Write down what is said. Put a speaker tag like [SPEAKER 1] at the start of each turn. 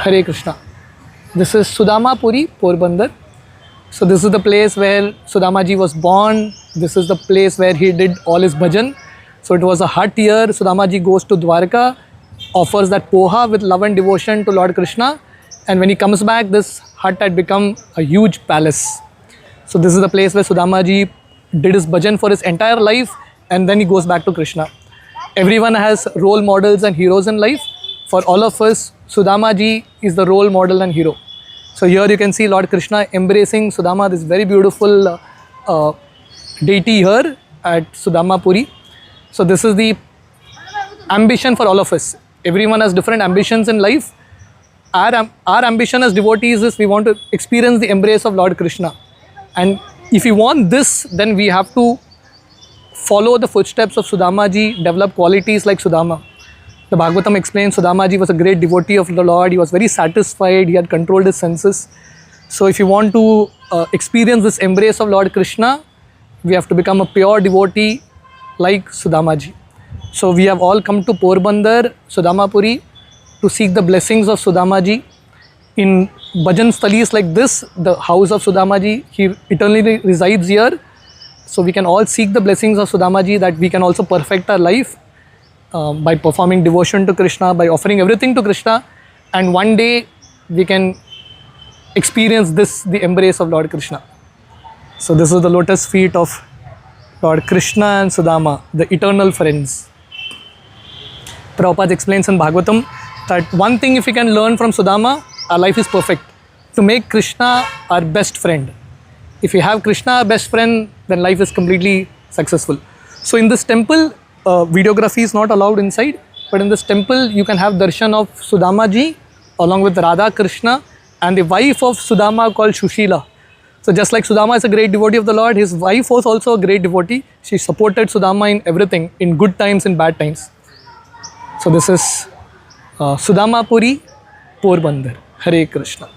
[SPEAKER 1] Hare Krishna. This is Sudamapuri, Porbandar. So this is the place where Sudamaji was born. This is the place where he did all his bhajan. So it was a hut here. Sudamaji goes to Dwarka, offers that poha with love and devotion to Lord Krishna. And when he comes back, this hut had become a huge palace. So this is the place where Sudamaji did his bhajan for his entire life, and then he goes back to Krishna. Everyone has role models and heroes in life. For all of us, Sudamaji is the role model and hero. So here you can see Lord Krishna embracing Sudama, this very beautiful deity here at Sudamapuri. So this is the ambition for all of us. Everyone has different ambitions in life. Our ambition as devotees is we want to experience the embrace of Lord Krishna. And if we want this, then we have to follow the footsteps of Sudamaji, develop qualities like Sudama. The Bhagavatam explains Sudamaji was a great devotee of the Lord. He was very satisfied. He had controlled his senses. So if you want to experience this embrace of Lord Krishna, we have to become a pure devotee like Sudamaji. So we have all come to Porbandar, Sudamapuri, to seek the blessings of Sudamaji. In bhajan sthalis like this, the house of Sudamaji, he eternally resides here. So we can all seek the blessings of Sudamaji, that we can also perfect our life by performing devotion to Krishna, by offering everything to Krishna, and one day we can experience this, the embrace of Lord Krishna. So this is the lotus feet of Lord Krishna and Sudama, the eternal friends. Prabhupada explains in Bhagavatam that one thing if we can learn from Sudama, our life is perfect. To make Krishna our best friend. If we have Krishna our best friend, then life is completely successful. So in this temple, videography is not allowed inside, but in this temple you can have darshan of Sudamaji along with Radha Krishna and the wife of Sudama called Shushila. So just like Sudama is a great devotee of the Lord, his wife was also a great devotee. She supported Sudama in everything, in good times, in bad times. So this is Sudamapuri, Porbandar. Hare Krishna.